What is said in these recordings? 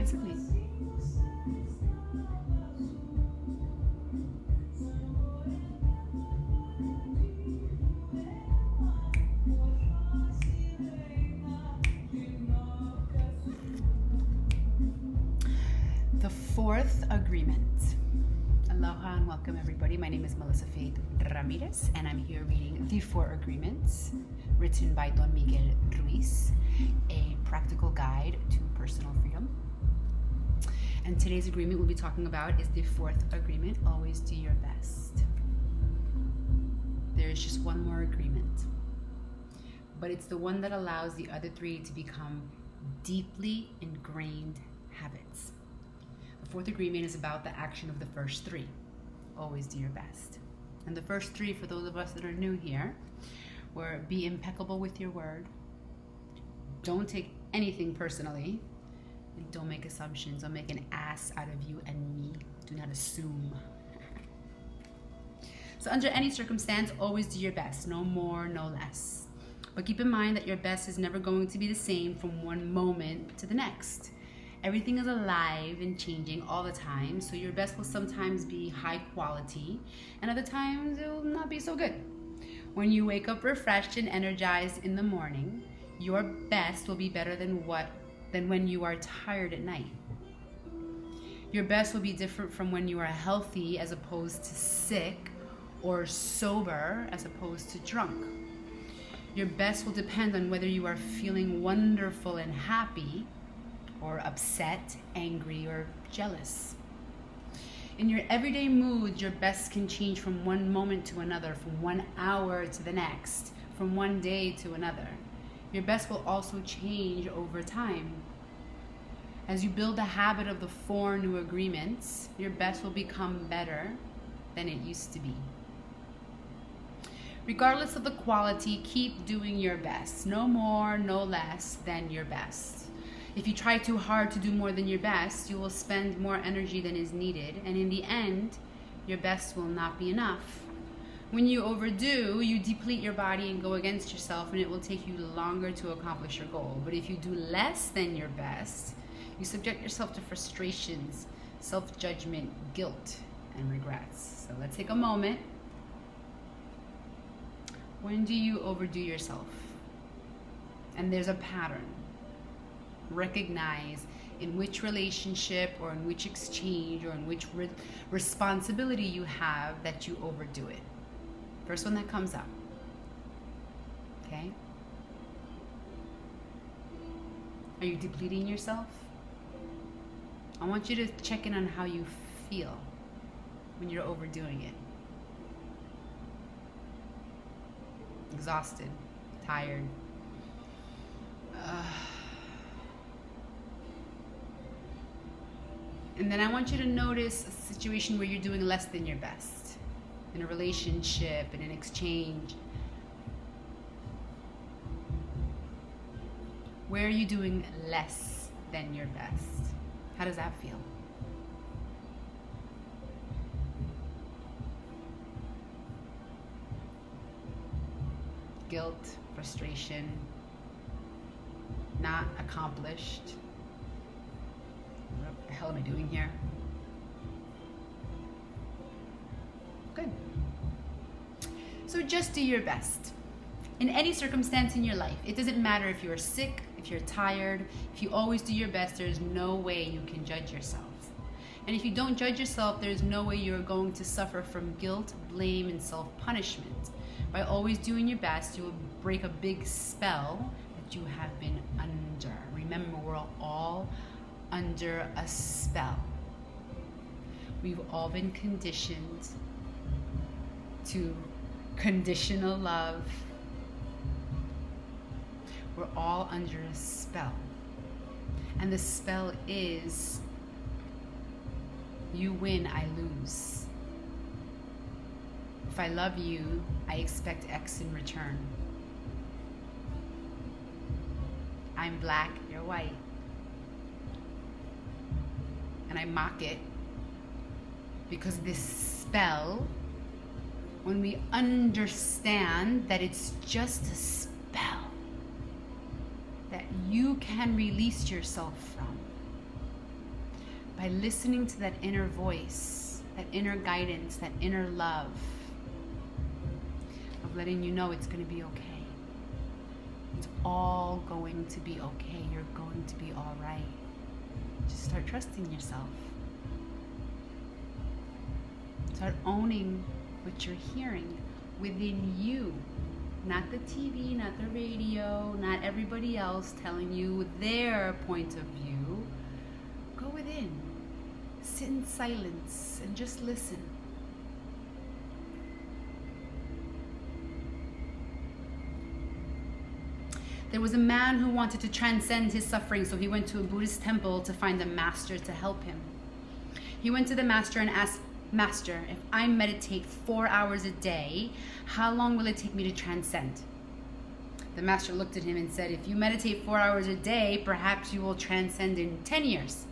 handsomely. The fourth agreement. Aloha and welcome everybody. My name is Melissa Faith Ramirez and I'm here reading The Four Agreements, written by Don Miguel Ruiz, a practical guide to personal freedom. And today's agreement we'll be talking about is the fourth agreement, always do your best. There is just one more agreement, but it's the one that allows the other three to become deeply ingrained habits. The fourth agreement is about the action of the first three. Always do your best. And the first three, for those of us that are new here, were be impeccable with your word. Don't take anything personally. And don't make assumptions. Don't make an ass out of you and me. Do not assume. So under any circumstance, always do your best. No more, no less. But keep in mind that your best is never going to be the same from one moment to the next. Everything is alive and changing all the time, so your best will sometimes be high quality, and other times it will not be so good. When you wake up refreshed and energized in the morning, your best will be better than when you are tired at night. Your best will be different from when you are healthy as opposed to sick, or sober as opposed to drunk. Your best will depend on whether you are feeling wonderful and happy, or upset, angry, or jealous. In your everyday mood, your best can change from one moment to another, from 1 hour to the next, from one day to another. Your best will also change over time. As you build the habit of the four new agreements, your best will become better than it used to be. Regardless of the quality, keep doing your best. No more, no less than your best. If you try too hard to do more than your best, you will spend more energy than is needed, and in the end, your best will not be enough. When you overdo, you deplete your body and go against yourself, and it will take you longer to accomplish your goal. But if you do less than your best, you subject yourself to frustrations, self-judgment, guilt, and regrets. So let's take a moment. When do you overdo yourself? And there's a pattern. Recognize in which relationship or in which exchange or in which responsibility you have that you overdo it. First one that comes up. Okay? Are you depleting yourself? I want you to check in on how you feel when you're overdoing it. Exhausted, tired. And then I want you to notice a situation where you're doing less than your best. In a relationship, in an exchange. Where are you doing less than your best? How does that feel? Guilt, frustration, not accomplished. What the hell am I doing here? Good. So just do your best. In any circumstance in your life, it doesn't matter if you're sick, if you're tired, if you always do your best, there's no way you can judge yourself. And if you don't judge yourself, there's no way you're going to suffer from guilt, blame, and self-punishment. By always doing your best, you will break a big spell that you have been under. Remember, we're all under a spell. We've all been conditioned to conditional love. We're all under a spell. And the spell is, you win, I lose. If I love you, I expect X in return. I'm black, you're white. And I mock it because this spell, when we understand that it's just a spell that you can release yourself from, by listening to that inner voice, that inner guidance, that inner love of letting you know it's going to be okay. It's all going to be okay. You're going to be all right. Just start trusting yourself. Start owning what you're hearing within you. Not the TV, not the radio, not everybody else telling you their point of view. Go within. Sit in silence and just listen. There was a man who wanted to transcend his suffering, so he went to a Buddhist temple to find a master to help him. He went to the master and asked, "Master, if I meditate 4 hours a day, how long will it take me to transcend?" The master looked at him and said, "If you meditate 4 hours a day, perhaps you will transcend in 10 years.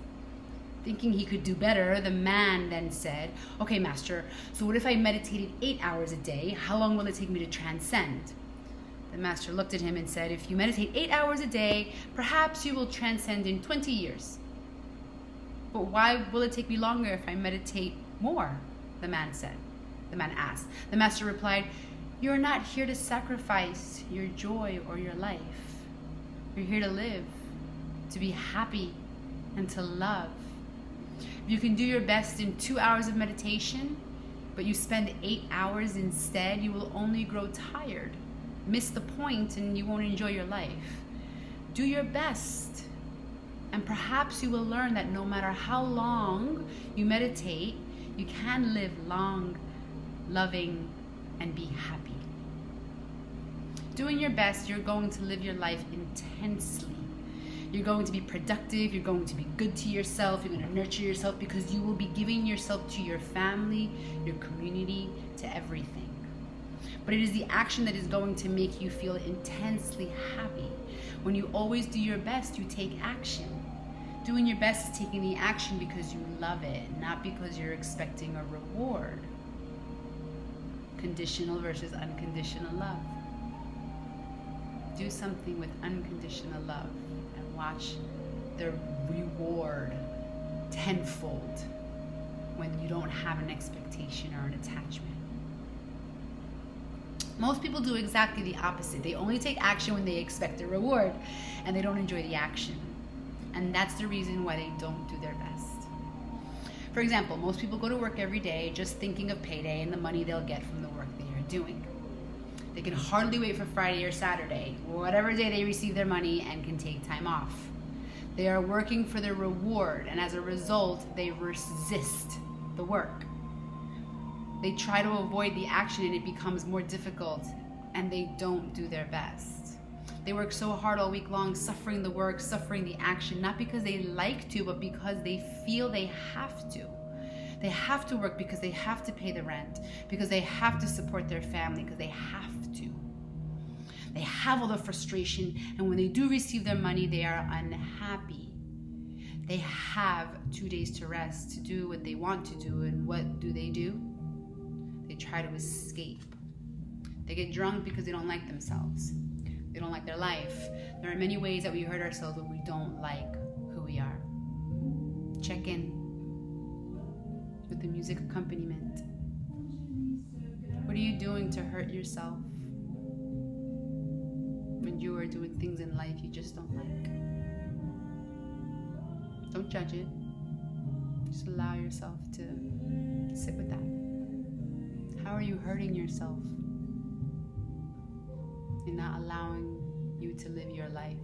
Thinking he could do better, the man then said, "Okay, master, so what if I meditated 8 hours a day? How long will it take me to transcend?" The master looked at him and said, "If you meditate 8 hours a day, perhaps you will transcend in 20 years. "But why will it take me longer if I meditate more?" the man asked. The master replied, "You're not here to sacrifice your joy or your life. You're here to live, to be happy, and to love. If you can do your best in 2 hours of meditation, but you spend 8 hours instead, you will only grow tired, miss the point, and you won't enjoy your life. Do your best, and perhaps you will learn that no matter how long you meditate, you can live long, loving, and be happy. Doing your best, you're going to live your life intensely. You're going to be productive, you're going to be good to yourself, you're going to nurture yourself because you will be giving yourself to your family, your community, to everything. But it is the action that is going to make you feel intensely happy. When you always do your best, you take action. Doing your best is taking the action because you love it, not because you're expecting a reward. Conditional versus unconditional love. Do something with unconditional love and watch the reward tenfold when you don't have an expectation or an attachment. Most people do exactly the opposite. They only take action when they expect a reward and they don't enjoy the action. And that's the reason why they don't do their best. For example, most people go to work every day just thinking of payday and the money they'll get from the work they are doing. They can hardly wait for Friday or Saturday, or whatever day they receive their money, and can take time off. They are working for their reward, and as a result, they resist the work. They try to avoid the action and it becomes more difficult, and they don't do their best. They work so hard all week long, suffering the work, suffering the action, not because they like to, but because they feel they have to. They have to work because they have to pay the rent, because they have to support their family, because they have to. They have all the frustration, and when they do receive their money, they are unhappy. They have 2 days to rest, to do what they want to do, and what do? They try to escape. They get drunk because they don't like themselves. They don't like their life. There are many ways that we hurt ourselves when we don't like who we are. Check in with the music accompaniment. What are you doing to hurt yourself when you are doing things in life you just don't like? Don't judge it. Just allow yourself to sit with that. How are you hurting yourself and not allowing you to live your life?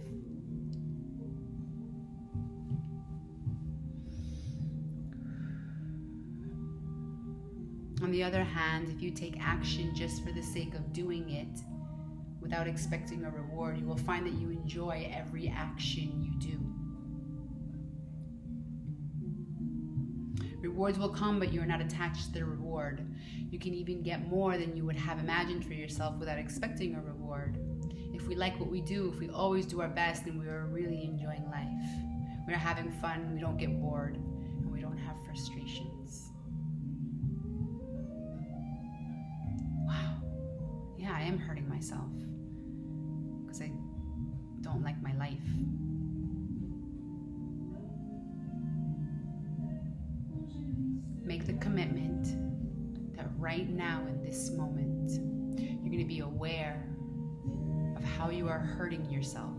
On the other hand, if you take action just for the sake of doing it without expecting a reward, you will find that you enjoy every action you do. Rewards will come, but you are not attached to the reward. You can even get more than you would have imagined for yourself without expecting a reward. If we like what we do, if we always do our best, then we are really enjoying life. We're having fun, we don't get bored, and we don't have frustrations. Wow. Yeah, I am hurting myself because I don't like my life. make the commitment that right now in this moment, you're going to be aware of how you are hurting yourself.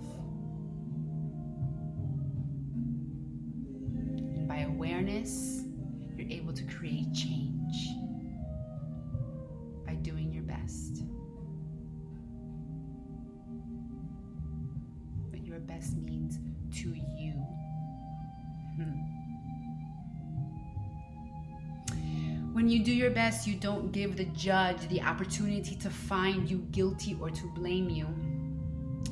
And by awareness, you're able to create change by doing your best. But your best means to you. When you do your best, you don't give the judge the opportunity to find you guilty or to blame you.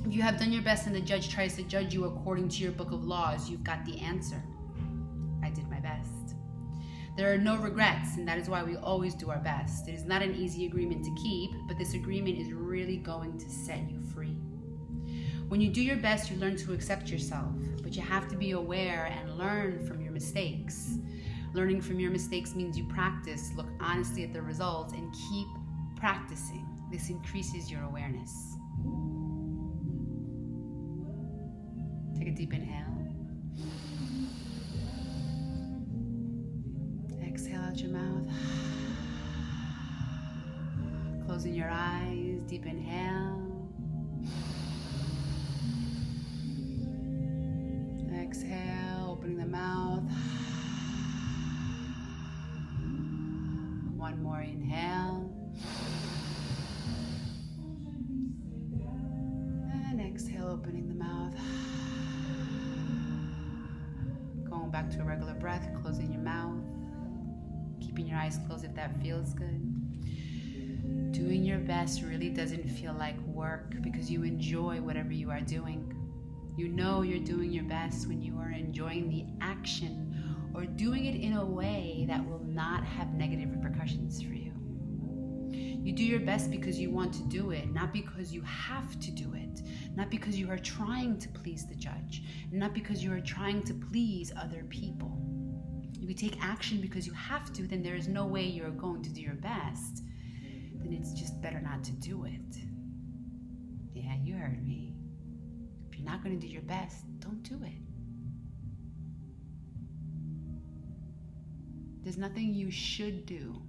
If you have done your best and the judge tries to judge you according to your book of laws, you've got the answer. I did my best. There are no regrets, and that is why we always do our best. It is not an easy agreement to keep, but this agreement is really going to set you free. When you do your best, you learn to accept yourself, but you have to be aware and learn from your mistakes. Learning from your mistakes means you practice, look honestly at the results, and keep practicing. This increases your awareness. Take a deep inhale. Exhale out your mouth. Closing your eyes, deep inhale. Exhale, opening the mouth. One more inhale. And exhale, opening the mouth. Going back to a regular breath, closing your mouth. Keeping your eyes closed if that feels good. Doing your best really doesn't feel like work because you enjoy whatever you are doing. You know you're doing your best when you are enjoying the action or doing it in a way that will not have negative repercussions for you. You do your best because you want to do it, not because you have to do it, not because you are trying to please the judge, not because you are trying to please other people. If you take action because you have to, then there is no way you're going to do your best. Then it's just better not to do it. Yeah, you heard me. If you're not going to do your best, don't do it. There's nothing you should do.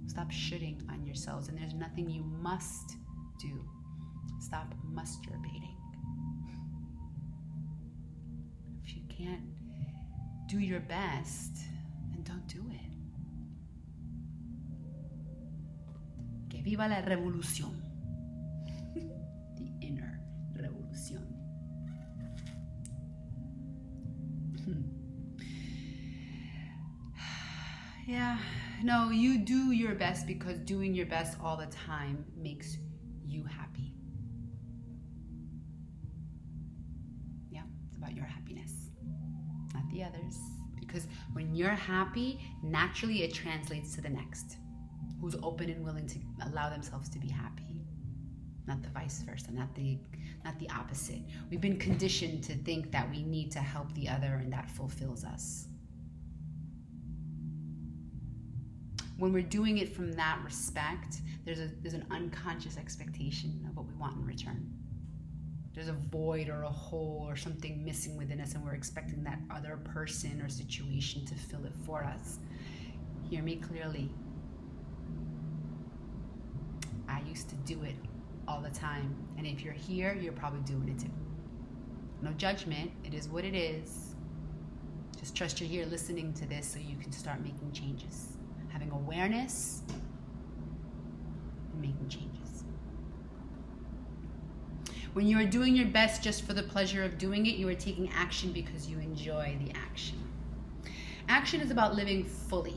Stop shoulding on yourselves. And there's nothing you must do. Stop masturbating. If you can't do your best, then don't do it. Que viva la revolución. The inner revolution. Yeah, no, you do your best because doing your best all the time makes you happy. Yeah, it's about your happiness, not the others. Because when you're happy, naturally it translates to the next, who's open and willing to allow themselves to be happy. Not the vice versa, not the opposite. We've been conditioned to think that we need to help the other and that fulfills us. When we're doing it from that respect, there's an unconscious expectation of what we want in return. There's a void or a hole or something missing within us, and we're expecting that other person or situation to fill it for us. Hear me clearly. I used to do it all the time, and if you're here, you're probably doing it too. No judgment. It is what it is. Just trust you're here listening to this so you can start making changes. Having awareness and making changes. When you are doing your best just for the pleasure of doing it, you are taking action because you enjoy the action. Action is about living fully.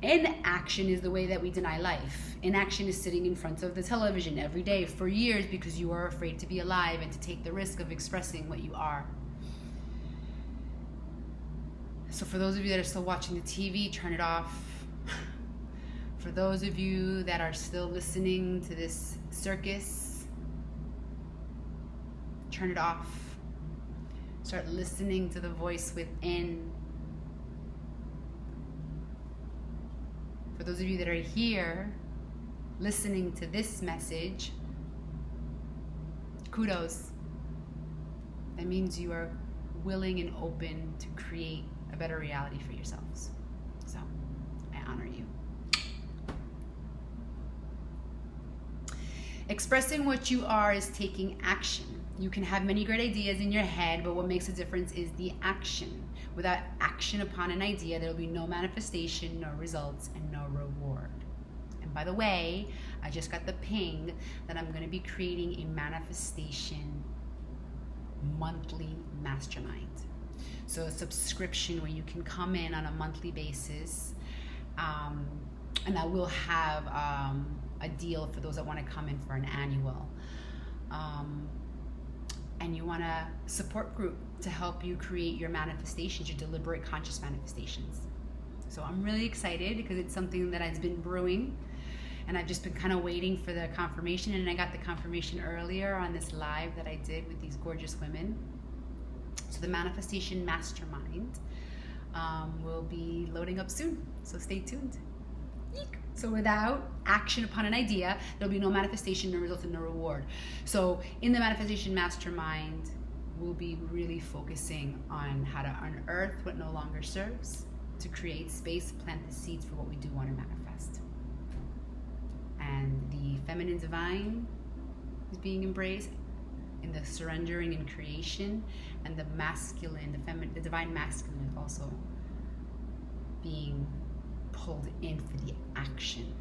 Inaction is the way that we deny life. Inaction is sitting in front of the television every day for years because you are afraid to be alive and to take the risk of expressing what you are. So for those of you that are still watching the TV, turn it off. For those of you that are still listening to this circus, turn it off. Start listening to the voice within. For those of you that are here, listening to this message, kudos. That means you are willing and open to create a better reality for yourselves. So I honor you. Expressing what you are is taking action. You can have many great ideas in your head, but what makes a difference is the action. Without action upon an idea, there will be no manifestation, no results, and no reward. And by the way, I just got the ping that I'm going to be creating a manifestation monthly mastermind. So a subscription where you can come in on a monthly basis, and I will have a deal for those that want to come in for an annual. And you want a support group to help you create your manifestations, your deliberate conscious manifestations. So I'm really excited because it's something that has been brewing, and I've just been kind of waiting for the confirmation, and I got the confirmation earlier on this live that I did with these gorgeous women. So the manifestation mastermind will be loading up soon, so stay tuned. Eek. So without action upon an idea, there'll be no manifestation, no result, and no reward. So in the manifestation mastermind, we'll be really focusing on how to unearth what no longer serves, to create space, plant the seeds for what we do want to manifest. And the feminine divine is being embraced in the surrendering and creation, and the masculine, the divine masculine is also being pulled in for the action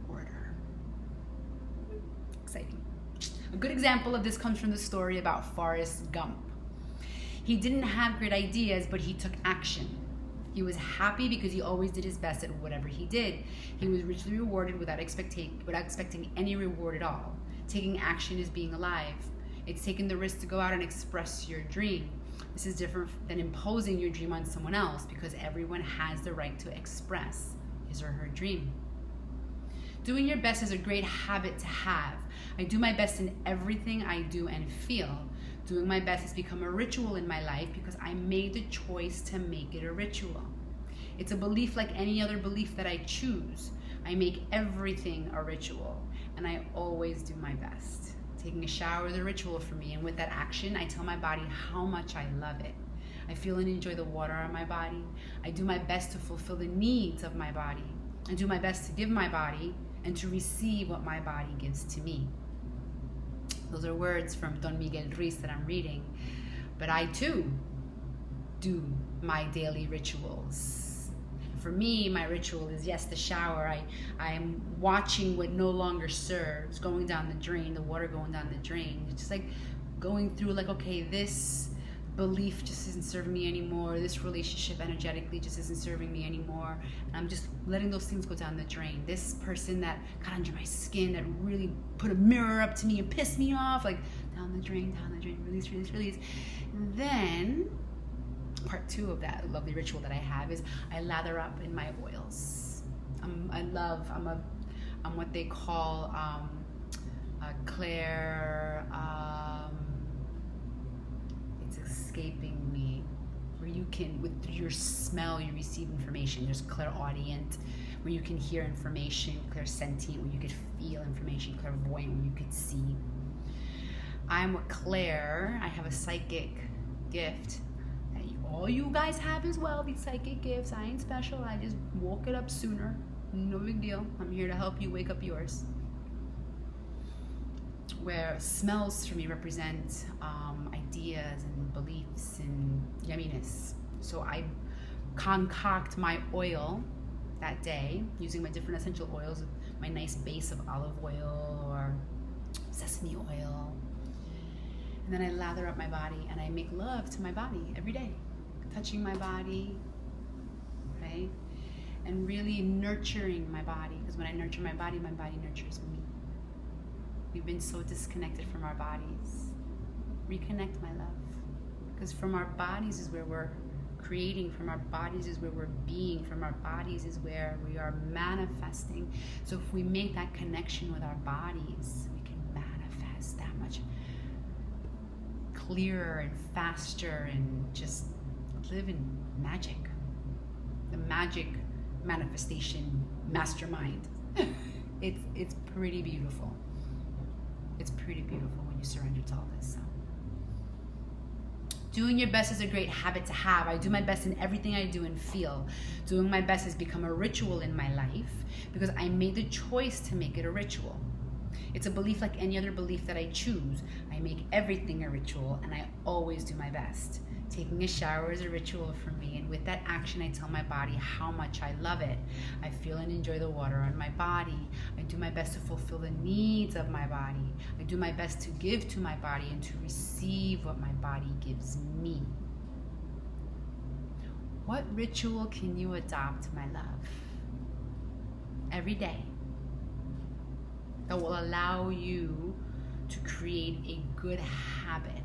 order. Exciting. A good example of this comes from the story about Forrest Gump. He didn't have great ideas, but he took action. He was happy because he always did his best at whatever he did. He was richly rewarded without expecting any reward at all. Taking action is being alive. It's taking the risk to go out and express your dream. This is different than imposing your dream on someone else, because everyone has the right to express his or her dream. Doing your best is a great habit to have. I do my best in everything I do and feel. Doing my best has become a ritual in my life because I made the choice to make it a ritual. It's a belief like any other belief that I choose. I make everything a ritual, and I always do my best. Taking a shower is a ritual for me, and with that action, I tell my body how much I love it. I feel and enjoy the water on my body. I do my best to fulfill the needs of my body. I do my best to give my body and to receive what my body gives to me. Those are words from Don Miguel Ruiz that I'm reading. But I too do my daily rituals. For me, my ritual is, yes, the shower. I'm watching what no longer serves, going down the drain, the water going down the drain. It's just like going through, like, okay, this belief just isn't serving me anymore. This relationship energetically just isn't serving me anymore. And I'm just letting those things go down the drain. This person that got under my skin, that really put a mirror up to me and pissed me off, like down the drain, release, release, release. And then part 2 of that lovely ritual that I have is I lather up in my oils. I'm what they call Claire, it's escaping me, where you can, with your smell, you receive information. There's clairaudient, where you can hear information, clairsentient, where you could feel information, clairvoyant, where you could see. I'm what Claire, I have a psychic gift. All you guys have as well, these psychic gifts. I ain't special. I just woke it up sooner. No big deal. I'm here to help you wake up yours. Where smells for me represent ideas and beliefs and yumminess. So I concoct my oil that day using my different essential oils, my nice base of olive oil or sesame oil. And then I lather up my body and I make love to my body every day. Touching my body, right? And really nurturing my body, because when I nurture my body nurtures me. We've been so disconnected from our bodies. Reconnect, my love. Because from our bodies is where we're creating, from our bodies is where we're being, from our bodies is where we are manifesting. So if we make that connection with our bodies, we can manifest that much clearer and faster and just live in magic. The magic manifestation mastermind. It's pretty beautiful. It's pretty beautiful when you surrender to all this. So Doing your best is a great habit to have. I do my best in everything I do and feel. Doing my best has become a ritual in my life because I made the choice to make it a ritual. It's a belief like any other belief that I choose. I make everything a ritual and I always do my best. Taking a shower is a ritual for me, and with that action I tell my body how much I love it. I feel and enjoy the water on my body. I do my best to fulfill the needs of my body. I do my best to give to my body and to receive what my body gives me. What ritual can you adopt, my love, every day that will allow you to create a good habit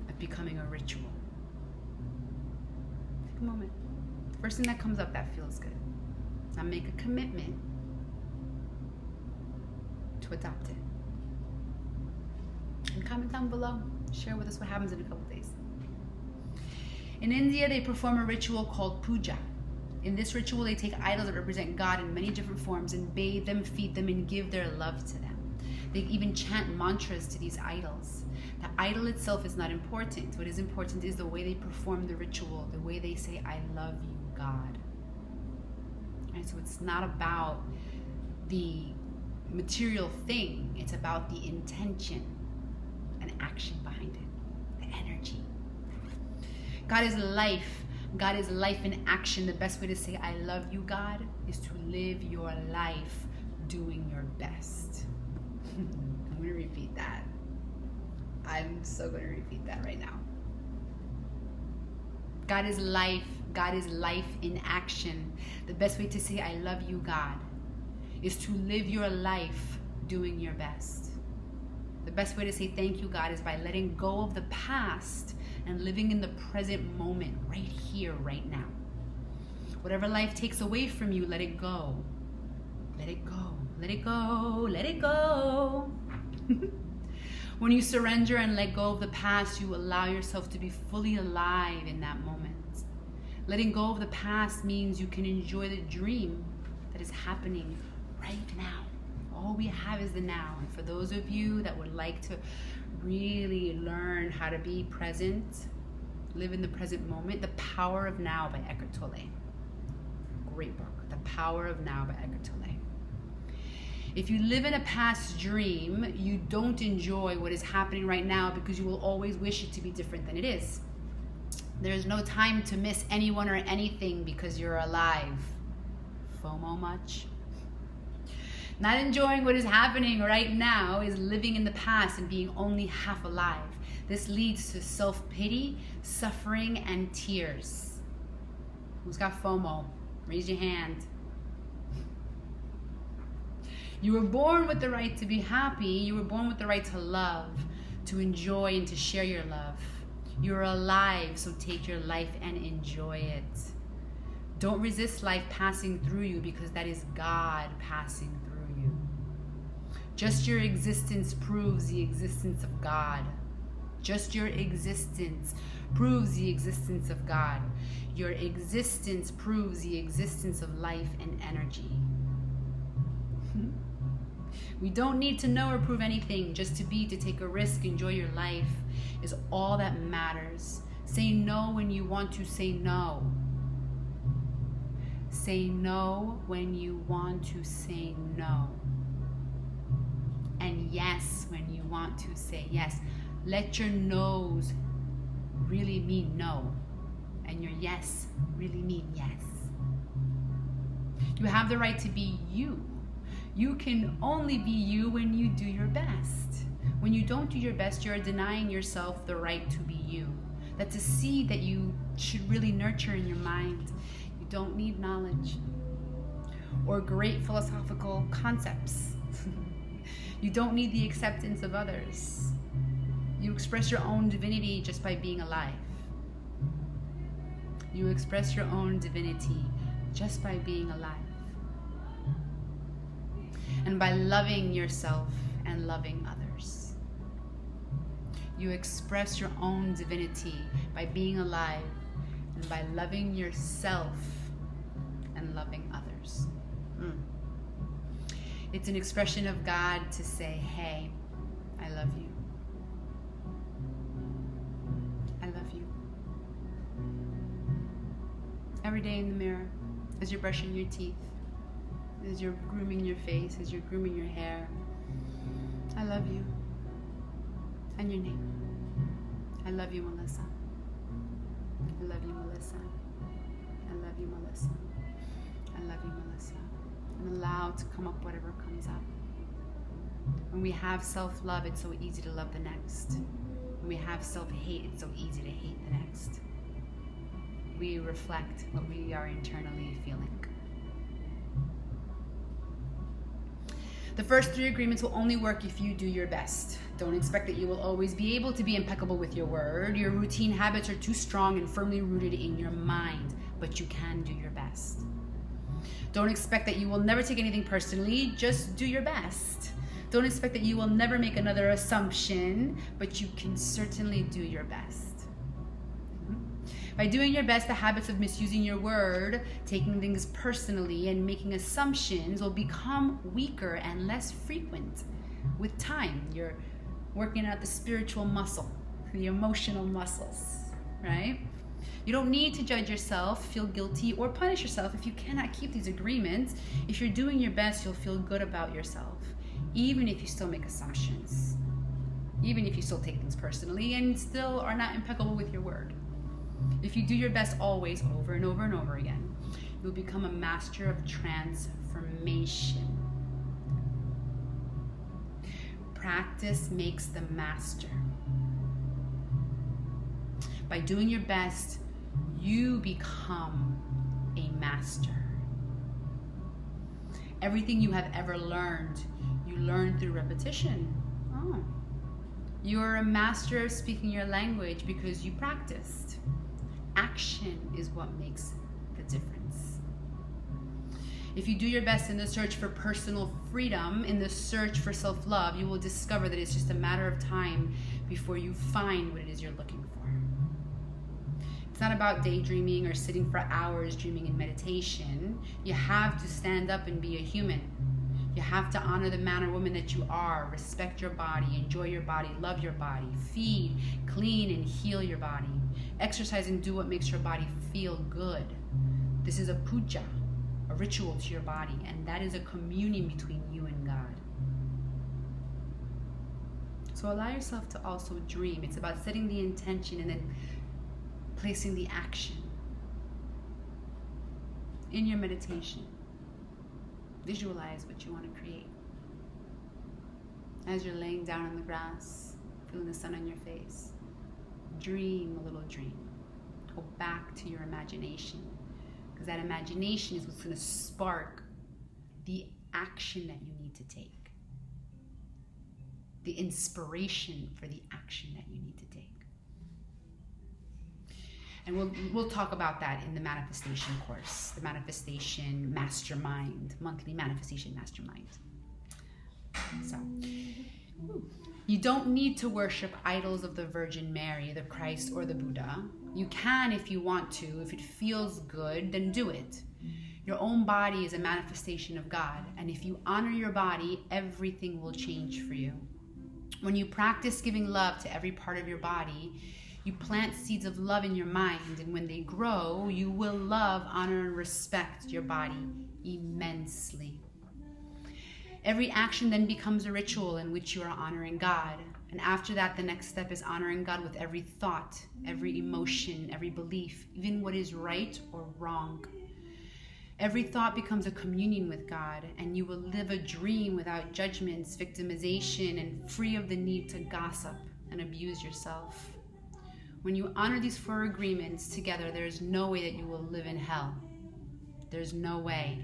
of becoming a ritual? Take a moment. First thing that comes up that feels good. Now make a commitment to adopt it. And comment down below. Share with us what happens in a couple days. In India, they perform a ritual called puja. In this ritual, they take idols that represent God in many different forms and bathe them, feed them, and give their love to them. They even chant mantras to these idols. The idol itself is not important. What is important is the way they perform the ritual, the way they say, I love you, God. Right? So it's not about the material thing. It's about the intention and action behind it, the energy. God is life. God is life in action. The best way to say I love you, God, is to live your life doing your best. I'm going to repeat that. I'm so going to repeat that right now. God is life. God is life in action. The best way to say I love you, God, is to live your life doing your best. The best way to say thank you, God, is by letting go of the past and living in the present moment, right here, right now. Whatever life takes away from you, let it go. Let it go. Let it go. Let it go. When you surrender and let go of the past, you allow yourself to be fully alive in that moment. Letting go of the past means you can enjoy the dream that is happening right now. All we have is the now. And for those of you that would like to really learn how to be present, live in the present moment, The Power of Now by Eckhart Tolle. Great book, The Power of Now by Eckhart Tolle. If you live in a past dream, you don't enjoy what is happening right now because you will always wish it to be different than it is. There's no time to miss anyone or anything because you're alive. FOMO much? Not enjoying what is happening right now is living in the past and being only half alive. This leads to self-pity, suffering, and tears. Who's got FOMO? Raise your hand. You were born with the right to be happy. You were born with the right to love, to enjoy, and to share your love. You're alive, so take your life and enjoy it. Don't resist life passing through you because that is God passing through you. Just your existence proves the existence of God. Just your existence proves the existence of God. Your existence proves the existence of life and energy. We don't need to know or prove anything. Just to be, to take a risk, enjoy your life is all that matters. Say no when you want to say no. Say no when you want to say no. And yes when you want to say yes. Let your no's really mean no. And your yes really mean yes. You have the right to be you. You can only be you when you do your best. When you don't do your best, you're denying yourself the right to be you. That's a seed that you should really nurture in your mind. You don't need knowledge or great philosophical concepts. You don't need the acceptance of others. You express your own divinity just by being alive. You express your own divinity just by being alive. And by loving yourself and loving others. You express your own divinity by being alive and by loving yourself and loving others. It's an expression of God to say, hey, I love you. Every day in the mirror, as you're brushing your teeth, as you're grooming your face, as you're grooming your hair. I love you. And your name. I love you, Melissa. I love you, Melissa. I love you, Melissa. I love you, Melissa. And allow to come up whatever comes up. When we have self-love, it's so easy to love the next. When we have self-hate, it's so easy to hate the next. We reflect what we are internally feeling. The first 3 agreements will only work if you do your best. Don't expect that you will always be able to be impeccable with your word. Your routine habits are too strong and firmly rooted in your mind, but you can do your best. Don't expect that you will never take anything personally. Just do your best. Don't expect that you will never make another assumption, but you can certainly do your best. By doing your best, the habits of misusing your word, taking things personally, and making assumptions will become weaker and less frequent. With time, you're working out the spiritual muscle, the emotional muscles, right? You don't need to judge yourself, feel guilty, or punish yourself if you cannot keep these agreements. If you're doing your best, you'll feel good about yourself, even if you still make assumptions, even if you still take things personally and still are not impeccable with your word. If you do your best always, over and over and over again, you'll become a master of transformation. Practice makes the master. By doing your best, you become a master. Everything you have ever learned, you learn through repetition. Oh. You're a master of speaking your language because you practiced. Action is what makes the difference. If you do your best in the search for personal freedom, in the search for self-love, you will discover that it's just a matter of time before you find what it is you're looking for. It's not about daydreaming or sitting for hours dreaming in meditation. You have to stand up and be a human. You have to honor the man or woman that you are, respect your body, enjoy your body, love your body, feed, clean, and heal your body. Exercise and do what makes your body feel good. This is a puja, a ritual to your body, and that is a communion between you and God. So allow yourself to also dream. It's about setting the intention and then placing the action in your meditation. Visualize what you want to create. As you're laying down on the grass, feeling the sun on your face, dream a little dream. Go back to your imagination, because that imagination is what's going to spark the action that you need to take, the inspiration for the action that you need to take. And we'll talk about that in the manifestation course, the manifestation mastermind, monthly manifestation mastermind. So, you don't need to worship idols of the Virgin Mary, the Christ, or the Buddha. You can if you want to. If it feels good, then do it. Your own body is a manifestation of God, and if you honor your body, everything will change for you. When you practice giving love to every part of your body, you plant seeds of love in your mind, and when they grow, you will love, honor, and respect your body immensely. Every action then becomes a ritual in which you are honoring God. And after that, the next step is honoring God with every thought, every emotion, every belief, even what is right or wrong. Every thought becomes a communion with God, and you will live a dream without judgments, victimization, and free of the need to gossip and abuse yourself. When you honor these 4 agreements together, there is no way that you will live in hell. There's no way.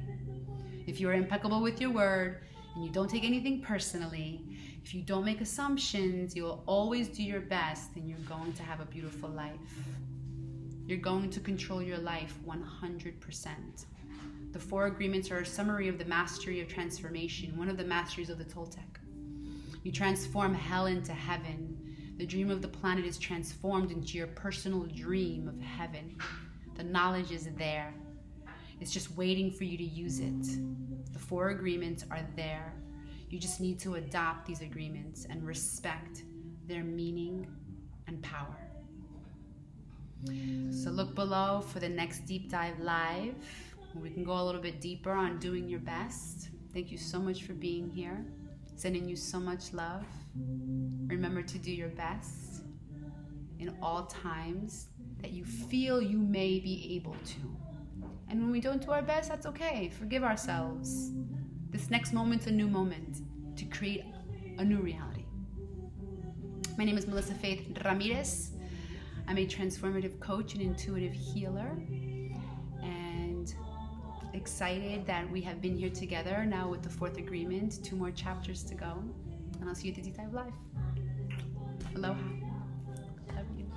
If you are impeccable with your word and you don't take anything personally, if you don't make assumptions, you will always do your best, and you're going to have a beautiful life. You're going to control your life 100%. The 4 agreements are a summary of the mastery of transformation, one of the masteries of the Toltec. You transform hell into heaven. The dream of the planet is transformed into your personal dream of heaven. The knowledge is there. It's just waiting for you to use it. The 4 agreements are there. You just need to adopt these agreements and respect their meaning and power. So look Look below for the next deep dive live. We can go a little bit deeper on doing your best. Thank you so much for being here. Sending you so much love. Remember to do your best in all times that you feel you may be able to. And when we don't do our best, that's okay. Forgive ourselves. This next moment's a new moment to create a new reality. My name is Melissa Faith Ramirez. I'm a transformative coach and intuitive healer, and excited that we have been here together now with the fourth agreement. 2 more chapters to go, and I'll see you at the Deep Dive Live. Aloha. Love you.